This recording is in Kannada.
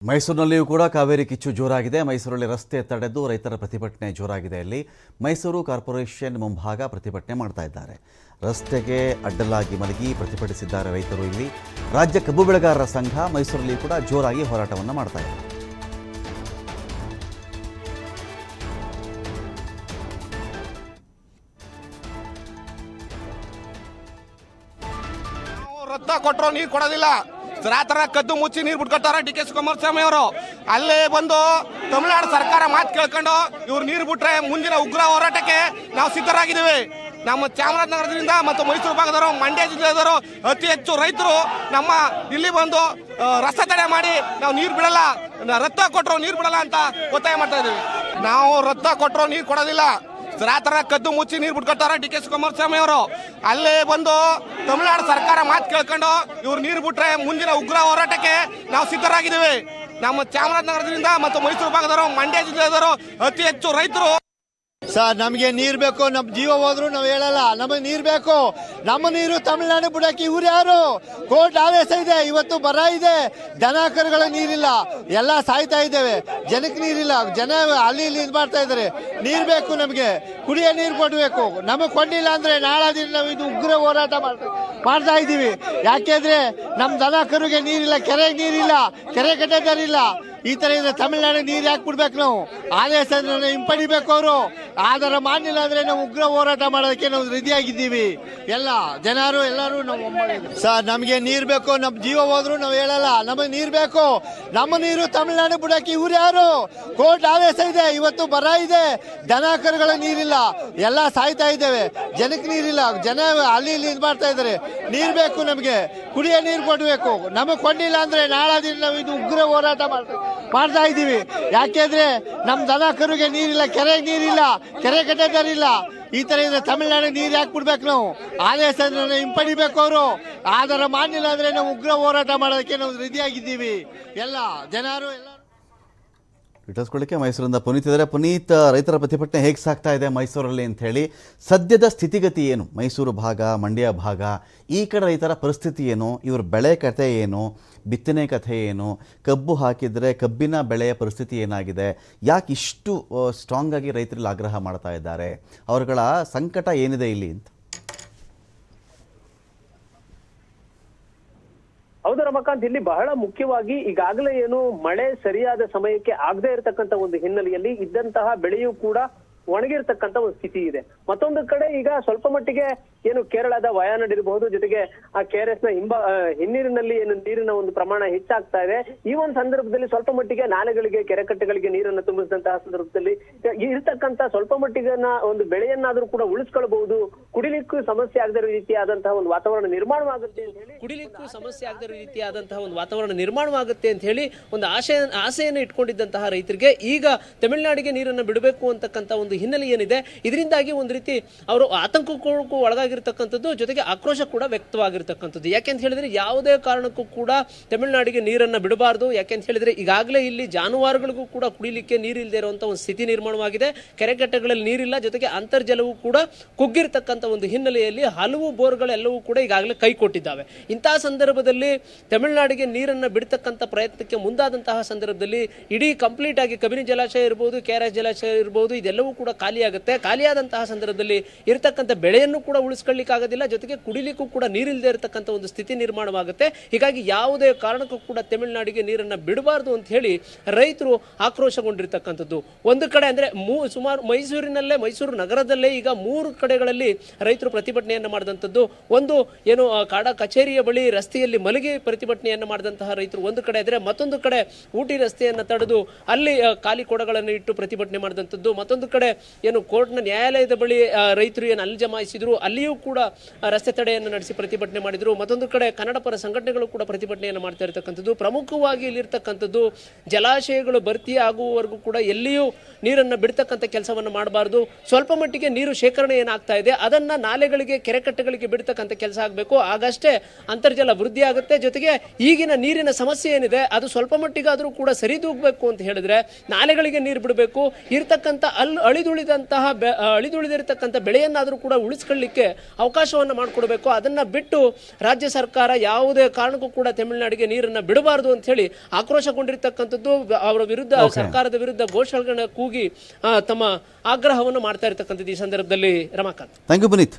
ಮೈಸೂರಿನಲ್ಲಿಯೂ ಕೂಡ ಕಾವೇರಿ ಕಿಚ್ಚು ಜೋರಾಗಿದೆ. ಮೈಸೂರಲ್ಲಿ ರಸ್ತೆ ತಡೆದು ರೈತರ ಪ್ರತಿಭಟನೆ ಜೋರಾಗಿದೆ. ಅಲ್ಲಿ ಮೈಸೂರು ಕಾರ್ಪೊರೇಷನ್ ಮುಂಭಾಗ ಪ್ರತಿಭಟನೆ ಮಾಡ್ತಾ ಇದ್ದಾರೆ. ರಸ್ತೆಗೆ ಅಡ್ಡಲಾಗಿ ಮಲಗಿ ಪ್ರತಿಭಟಿಸಿದ್ದಾರೆ ರೈತರು. ಇಲ್ಲಿ ರಾಜ್ಯ ಕಬ್ಬು ಬೆಳೆಗಾರರ ಸಂಘ ಮೈಸೂರಲ್ಲಿ ಕೂಡ ಜೋರಾಗಿ ಹೋರಾಟವನ್ನು ಮಾಡ್ತಾ ಇದೆ. ರೊಕ್ಕ ಕೊಟ್ಟರು ನೀರು ಕೊಡೋದಿಲ್ಲ. ರಾತ್ರಿ ಕದ್ದು ಮುಚ್ಚಿ ನೀರು ಬಿಟ್ಕೊಡ್ತಾರ ಡಿ.ಕೆ. ಕುಮಾರಸ್ವಾಮಿ ಅವರು. ಅಲ್ಲೇ ಬಂದು ತಮಿಳುನಾಡು ಸರ್ಕಾರ ಮಾತು ಕೇಳ್ಕೊಂಡು ಇವ್ರು ನೀರು ಬಿಟ್ರೆ ಮುಂದಿನ ಉಗ್ರ ಹೋರಾಟಕ್ಕೆ ನಾವು ಸಿದ್ಧರಾಗಿದ್ದೀವಿ. ನಮ್ಮ ಚಾಮರಾಜನಗರದಿಂದ ಮತ್ತು ಮೈಸೂರು ಭಾಗದವರು, ಮಂಡ್ಯ ಜಿಲ್ಲೆಯವರು ಅತಿ ಹೆಚ್ಚು ರೈತರು ನಮ್ಮ ಇಲ್ಲಿ ಬಂದು ರಸ್ತೆ ತಡೆ ಮಾಡಿ ನಾವು ನೀರು ಬಿಡಲ್ಲ, ರೊಕ್ಕ ಕೊಟ್ಟರು ನೀರು ಬಿಡಲ್ಲ ಅಂತ ಒತ್ತಾಯ ಮಾಡ್ತಾ ಇದ್ದೀವಿ. ನಾವು ರೊಕ್ಕ ಕೊಟ್ಟರು ನೀರು ಕೊಡೋದಿಲ್ಲ. ರಾತ್ರಿ ಕದ್ದು ಮುಚ್ಚಿ ನೀರು ಬಿಟ್ಕೊಡ್ತಾರ ಡಿ.ಕೆ. ಕುಮಾರಸ್ವಾಮಿ ಅವರು. ಅಲ್ಲೇ ಬಂದು ತಮಿಳುನಾಡು ಸರ್ಕಾರ ಮಾತು ಕೇಳ್ಕೊಂಡು ಇವ್ರು ನೀರು ಬಿಟ್ರೆ ಮುಂದಿನ ಉಗ್ರ ಹೋರಾಟಕ್ಕೆ ನಾವು ಸಿದ್ಧರಾಗಿದ್ದೀವಿ. ನಮ್ಮ ಚಾಮರಾಜನಗರದಿಂದ ಮತ್ತು ಮೈಸೂರು ಭಾಗದವರು, ಮಂಡ್ಯ ಜಿಲ್ಲೆಯವರು ಅತಿ ಹೆಚ್ಚು ರೈತರು. ಸರ್, ನಮಗೆ ನೀರು ಬೇಕು. ನಮ್ಮ ಜೀವ ಹೋದ್ರು ನಾವು ಹೇಳಲ್ಲ, ನಮಗೆ ನೀರು ಬೇಕು. ನಮ್ಮ ನೀರು ತಮಿಳುನಾಡು ಬಿಡಕ್ಕೆ ಇವ್ರು ಯಾರು? ಕೋರ್ಟ್ ಆದೇಶ ಇದೆ, ಇವತ್ತು ಬರ ಇದೆ, ದನ ಕರುಗಳ ನೀರಿಲ್ಲ, ಎಲ್ಲ ಸಾಯ್ತಾ ಇದ್ದೇವೆ. ಜನಕ್ಕೆ ನೀರಿಲ್ಲ, ಜನ ಅಲ್ಲಿ ಇಲ್ಲಿ ಇದು ಮಾಡ್ತಾ ಇದ್ದಾರೆ. ನೀರು ಬೇಕು, ನಮಗೆ ಕುಡಿಯೋ ನೀರು ಕೊಡಬೇಕು. ನಮಗೆ ಕೊಂಡಿಲ್ಲ ಅಂದ್ರೆ ನಾಳೆ ದಿನ ನಾವು ಇದು ಉಗ್ರ ಹೋರಾಟ ಮಾಡ್ತಾ ಇದ್ದೀವಿ. ಯಾಕೆಂದ್ರೆ ನಮ್ಮ ದನ ಕರುಗೆ ನೀರಿಲ್ಲ, ಕೆರೆಗೆ ನೀರಿಲ್ಲ, ಕೆರೆ ಕಟ್ಟೆದಾರಿಲ್ಲ. ಈ ತರ ಇದ್ರೆ ತಮಿಳುನಾಡಿಗೆ ನೀರು ಯಾಕೆ ಬಿಡ್ಬೇಕು? ನಾವು ಆದೇಶ ಹಿಂಪಡಿಬೇಕು. ಅವರು ಆಧಾರ ಮಾಡಲಿಲ್ಲ ಅಂದ್ರೆ ನಾವು ಉಗ್ರ ಹೋರಾಟ ಮಾಡೋದಕ್ಕೆ ನಾವು ರೆಡಿಯಾಗಿದ್ದೀವಿ. ಎಲ್ಲ ಜನರು ಎಲ್ಲರೂ ನಾವು ಸರ್, ನಮಗೆ ನೀರು ಬೇಕು. ನಮ್ಮ ಜೀವ ಹೋದ್ರು ನಾವು ಹೇಳಲ್ಲ, ನಮಗೆ ನೀರು ಬೇಕು. ನಮ್ಮ ನೀರು ತಮಿಳುನಾಡು ಬಿಡಕ್ಕೆ ಇವ್ರು ಯಾರು? ಕೋರ್ಟ್ ಆದೇಶ ಇದೆ, ಇವತ್ತು ಬರ ಇದೆ, ದನ ಕರುಗಳ ನೀರಿಲ್ಲ, ಎಲ್ಲ ಸಾಯ್ತಾ ಇದ್ದೇವೆ. ಜನಕ್ಕೆ ನೀರಿಲ್ಲ, ಜನ ಅಲ್ಲಿ ಇಲ್ಲಿ ಇದು ಮಾಡ್ತಾ ಇದ್ದಾರೆ. ನೀರು ಬೇಕು, ನಮಗೆ ಕುಡಿಯೋ ನೀರು ಕೊಡಬೇಕು. ನಮಗೆ ಕೊಂಡಿಲ್ಲ ಅಂದ್ರೆ ನಾಳೆ ದಿನ ನಾವು ಇದು ಉಗ್ರ ಹೋರಾಟ ಮಾಡ್ತಾ ಇದ್ದೀವಿ. ಯಾಕೆಂದ್ರೆ ನಮ್ಮ ದನ ಕರುಗೆ ನೀರಿಲ್ಲ, ಕೆರೆಗೆ ನೀರಿಲ್ಲ, ಕೆರೆ ಕಟ್ಟೆದಾರಿಲ್ಲ. ಈ ತರ ಇದ್ರೆ ತಮಿಳುನಾಡಿಗೆ ನೀರು ಯಾಕೆ ಬಿಡ್ಬೇಕು? ನಾವು ಆದೇಶ ಹಿಂಪಡಿಬೇಕು. ಅವರು ಆಧಾರ ಮಾಡಲಿಲ್ಲ ಅಂದ್ರೆ ನಾವು ಉಗ್ರ ಹೋರಾಟ ಮಾಡೋದಕ್ಕೆ ನಾವು ರೆಡಿಯಾಗಿದ್ದೀವಿ. ಎಲ್ಲ ಜನರು ಎಲ್ಲ ಇಟ್ಟಿಸ್ಕೊಳ್ಳಿಕ್ಕೆ ಮೈಸೂರಿಂದ ಪುನೀತ್ ಇದ್ದಾರೆ. ಪುನೀತ್, ರೈತರ ಪ್ರತಿಭಟನೆ ಹೇಗೆ ಸಾಗ್ತಾ ಇದೆ ಮೈಸೂರಲ್ಲಿ ಅಂತ ಹೇಳಿ, ಸದ್ಯದ ಸ್ಥಿತಿಗತಿ ಏನು? ಮೈಸೂರು ಭಾಗ, ಮಂಡ್ಯ ಭಾಗ, ಈ ಕಡೆ ರೈತರ ಪರಿಸ್ಥಿತಿ ಏನು? ಇವ್ರ ಬೆಳೆ ಕಥೆ ಏನು? ಬಿತ್ತನೆ ಕಥೆ ಏನು? ಕಬ್ಬು ಹಾಕಿದರೆ ಕಬ್ಬಿನ ಬೆಳೆಯ ಪರಿಸ್ಥಿತಿ ಏನಾಗಿದೆ? ಯಾಕೆ ಇಷ್ಟು ಸ್ಟ್ರಾಂಗ್ ಆಗಿ ರೈತರಲ್ಲಿ ಆಗ್ರಹ ಮಾಡ್ತಾ ಇದ್ದಾರೆ? ಅವರುಗಳ ಸಂಕಟ ಏನಿದೆ ಇಲ್ಲಿ ಅಂತ? ಹೌದು ರಮಕಾಂತ್, ಇಲ್ಲಿ ಬಹಳ ಮುಖ್ಯವಾಗಿ ಈಗಾಗಲೇ ಏನು ಮಳೆ ಸರಿಯಾದ ಸಮಯಕ್ಕೆ ಆಗದೆ ಇರತಕ್ಕಂತ ಒಂದು ಹಿನ್ನೆಲೆಯಲ್ಲಿ ಇದ್ದಂತಹ ಬೆಳೆಯೂ ಕೂಡ ಒಣಗಿರ್ತಕ್ಕಂತ ಒಂದು ಸ್ಥಿತಿ ಇದೆ. ಮತ್ತೊಂದು ಕಡೆ ಈಗ ಸ್ವಲ್ಪ ಮಟ್ಟಿಗೆ ಏನು ಕೇರಳದ ವಯನಾಡ್ ಇರಬಹುದು, ಜೊತೆಗೆ ಆ KRS ನ ಹಿನ್ನೀರಿನಲ್ಲಿ ಏನು ನೀರಿನ ಒಂದು ಪ್ರಮಾಣ ಹೆಚ್ಚಾಗ್ತಾ ಇದೆ. ಈ ಒಂದು ಸಂದರ್ಭದಲ್ಲಿ ಸ್ವಲ್ಪ ಮಟ್ಟಿಗೆ ನಾಲೆಗಳಿಗೆ, ಕೆರೆಕಟ್ಟೆಗಳಿಗೆ ನೀರನ್ನು ತುಂಬಿಸಿದಂತಹ ಸಂದರ್ಭದಲ್ಲಿ ಇರ್ತಕ್ಕಂತ ಸ್ವಲ್ಪ ಮಟ್ಟಿಗಿನ ಒಂದು ಬೆಳೆಯನ್ನಾದ್ರೂ ಕೂಡ ಉಳಿಸ್ಕೊಳ್ಬಹುದು, ಕುಡಿಲಿಕ್ಕೂ ಸಮಸ್ಯೆ ಆಗದ ರೀತಿಯಾದಂತಹ ಒಂದು ವಾತಾವರಣ ನಿರ್ಮಾಣವಾಗುತ್ತೆ ಅಂತ ಹೇಳಿ ಒಂದು ಆಸೆಯನ್ನು ಇಟ್ಕೊಂಡಿದ್ದಂತಹ ರೈತರಿಗೆ ಈಗ ತಮಿಳುನಾಡಿಗೆ ನೀರನ್ನು ಬಿಡಬೇಕು ಅಂತಕ್ಕಂಥ ಒಂದು ಹಿನ್ನೆಲೆ ಏನಿದೆ, ಇದರಿಂದಾಗಿ ಒಂದು ರೀತಿ ಅವರು ಆತಂಕಕ್ಕೂ ಒಳಗಾಗಿರ್ತಕ್ಕಂಥದ್ದು, ಜೊತೆಗೆ ಆಕ್ರೋಶ ಕೂಡ ವ್ಯಕ್ತವಾಗಿರ್ತಕ್ಕಂಥದ್ದು. ಯಾಕೆಂತ ಹೇಳಿದ್ರೆ ಯಾವುದೇ ಕಾರಣಕ್ಕೂ ಕೂಡ ತಮಿಳುನಾಡಿಗೆ ನೀರನ್ನು ಬಿಡಬಾರ್ದು. ಯಾಕೆಂತ ಹೇಳಿದ್ರೆ ಈಗಾಗಲೇ ಇಲ್ಲಿ ಜಾನುವಾರುಗಳಿಗೂ ಕೂಡ ಕುಡಿಲಿಕ್ಕೆ ನೀರಿಲ್ಲದೆ ಇರುವಂತಹ ಒಂದು ಸ್ಥಿತಿ ನಿರ್ಮಾಣವಾಗಿದೆ. ಕೆರೆಕಟ್ಟೆಗಳಲ್ಲಿ ನೀರಿಲ್ಲ, ಜೊತೆಗೆ ಅಂತರ್ಜಲವೂ ಕೂಡ ಕುಗ್ಗಿರ್ತಕ್ಕಂಥ ಒಂದು ಹಿನ್ನೆಲೆಯಲ್ಲಿ ಹಲವು ಬೋರ್ಗಳೆಲ್ಲವೂ ಕೂಡ ಈಗಾಗಲೇ ಕೈ ಕೊಟ್ಟಿದ್ದಾವೆ. ಇಂತಹ ಸಂದರ್ಭದಲ್ಲಿ ತಮಿಳುನಾಡಿಗೆ ನೀರನ್ನು ಬಿಡ್ತಕ್ಕಂಥ ಪ್ರಯತ್ನಕ್ಕೆ ಮುಂದಾದಂತಹ ಸಂದರ್ಭದಲ್ಲಿ ಇಡೀ ಕಂಪ್ಲೀಟ್ ಆಗಿ ಕಬಿನಿ ಜಲಾಶಯ ಇರಬಹುದು, KRS ಜಲಾಶಯ ಇರಬಹುದು, ಇದೆಲ್ಲವೂ ಕೂಡ ಖಾಲಿಯಾಗುತ್ತೆ. ಖಾಲಿಯಾದಂತಹ ಸಂದರ್ಭದಲ್ಲಿ ಇರತಕ್ಕಂಥ ಬೆಳೆಯನ್ನು ಕೂಡ ಉಳಿಸ್ಕೊಳ್ಳಿಕ್ಕೆ ಆಗೋದಿಲ್ಲ, ಜೊತೆಗೆ ಕುಡಿಲಿಕ್ಕೂ ಕೂಡ ನೀರಿಲ್ಲದೆ ಇರತಕ್ಕಂಥ ಒಂದು ಸ್ಥಿತಿ ನಿರ್ಮಾಣವಾಗುತ್ತೆ. ಹೀಗಾಗಿ ಯಾವುದೇ ಕಾರಣಕ್ಕೂ ಕೂಡ ತಮಿಳುನಾಡಿಗೆ ನೀರನ್ನು ಬಿಡಬಾರ್ದು ಅಂತ ಹೇಳಿ ರೈತರು ಆಕ್ರೋಶಗೊಂಡಿರ್ತಕ್ಕಂಥದ್ದು. ಒಂದು ಕಡೆ ಅಂದ್ರೆ ಸುಮಾರು ಮೈಸೂರು ನಗರದಲ್ಲೇ ಈಗ 3 ಕಡೆಗಳಲ್ಲಿ ರೈತರು ಪ್ರತಿಭಟನೆಯನ್ನು ಮಾಡಿದಂಥದ್ದು. ಒಂದು ಏನು ಕಾಡ ಕಚೇರಿಯ ಬಳಿ ರಸ್ತೆಯಲ್ಲಿ ಮಲಗಿ ಪ್ರತಿಭಟನೆಯನ್ನು ಮಾಡಿದಂತಹ ರೈತರು ಒಂದು ಕಡೆ ಇದ್ರೆ, ಮತ್ತೊಂದು ಕಡೆ ಊಟಿ ರಸ್ತೆಯನ್ನು ತಡೆದು ಅಲ್ಲಿ ಖಾಲಿ ಕೊಡಗಳನ್ನು ಇಟ್ಟು ಪ್ರತಿಭಟನೆ ಮಾಡಿದಂಥದ್ದು. ಮತ್ತೊಂದು ಕಡೆ ಏನು ಕೋರ್ಟ್ನ ನ್ಯಾಯಾಲಯದ ಬಳಿ ರೈತರು ಏನು ಅಲ್ಲಿ ಜಮಾಯಿಸಿದ್ರು, ಅಲ್ಲಿಯೂ ಕೂಡ ರಸ್ತೆ ತಡೆಯನ್ನು ನಡೆಸಿ ಪ್ರತಿಭಟನೆ ಮಾಡಿದ್ರು. ಮತ್ತೊಂದು ಕಡೆ ಕನ್ನಡ ಪರ ಸಂಘಟನೆಗಳು ಕೂಡ ಪ್ರತಿಭಟನೆಯನ್ನು ಮಾಡ್ತಾ ಇರತಕ್ಕಂಥದ್ದು. ಪ್ರಮುಖವಾಗಿ ಇಲ್ಲಿರ್ತಕ್ಕಂಥದ್ದು ಜಲಾಶಯಗಳು ಭರ್ತಿ ಆಗುವವರೆಗೂ ಕೂಡ ಎಲ್ಲಿಯೂ ನೀರನ್ನು ಬಿಡ್ತಕ್ಕಂಥ ಕೆಲಸವನ್ನು ಮಾಡಬಾರ್ದು. ಸ್ವಲ್ಪ ಮಟ್ಟಿಗೆ ನೀರು ಶೇಖರಣೆ ಏನಾಗ್ತಾ ಇದೆ ಅದನ್ನ ನಾಲೆಗಳಿಗೆ, ಕೆರೆಕಟ್ಟೆಗಳಿಗೆ ಬಿಡ್ತಕ್ಕಂಥ ಕೆಲಸ ಆಗಬೇಕು. ಆಗಷ್ಟೇ ಅಂತರ್ಜಲ ವೃದ್ಧಿ ಆಗುತ್ತೆ. ಜೊತೆಗೆ ಈಗಿನ ನೀರಿನ ಸಮಸ್ಯೆ ಏನಿದೆ ಅದು ಸ್ವಲ್ಪ ಮಟ್ಟಿಗಾದರೂ ಕೂಡ ಸರಿದೂಗಬೇಕು ಅಂತ ಹೇಳಿದ್ರೆ ನಾಲೆಗಳಿಗೆ ನೀರು ಬಿಡಬೇಕು. ಇರ್ತಕ್ಕಂಥ ಅಳಿದುಳಿದಿರತಕ್ಕಂಥ ಬೆಳೆಯನ್ನಾದರೂ ಕೂಡ ಉಳಿಸ್ಕೊಳ್ಳಿಕ್ಕೆ ಅವಕಾಶವನ್ನು ಮಾಡಿಕೊಡ್ಬೇಕು. ಅದನ್ನ ಬಿಟ್ಟು ರಾಜ್ಯ ಸರ್ಕಾರ ಯಾವುದೇ ಕಾರಣಕ್ಕೂ ಕೂಡ ತಮಿಳುನಾಡಿಗೆ ನೀರನ್ನು ಬಿಡಬಾರದು ಅಂತ ಹೇಳಿ ಆಕ್ರೋಶಗೊಂಡಿರ್ತಕ್ಕಂಥದ್ದು, ಅವರ ವಿರುದ್ಧ ಸರ್ಕಾರದ ವಿರುದ್ಧ ಘೋಷಣೆಗಳನ್ನ ಕೂಗಿ ತಮ್ಮ ಆಗ್ರಹವನ್ನು ಮಾಡ್ತಾ ಇರತಕ್ಕಂಥದ್ದು ಈ ಸಂದರ್ಭದಲ್ಲಿ. Ramakanth, thank you Puneeth.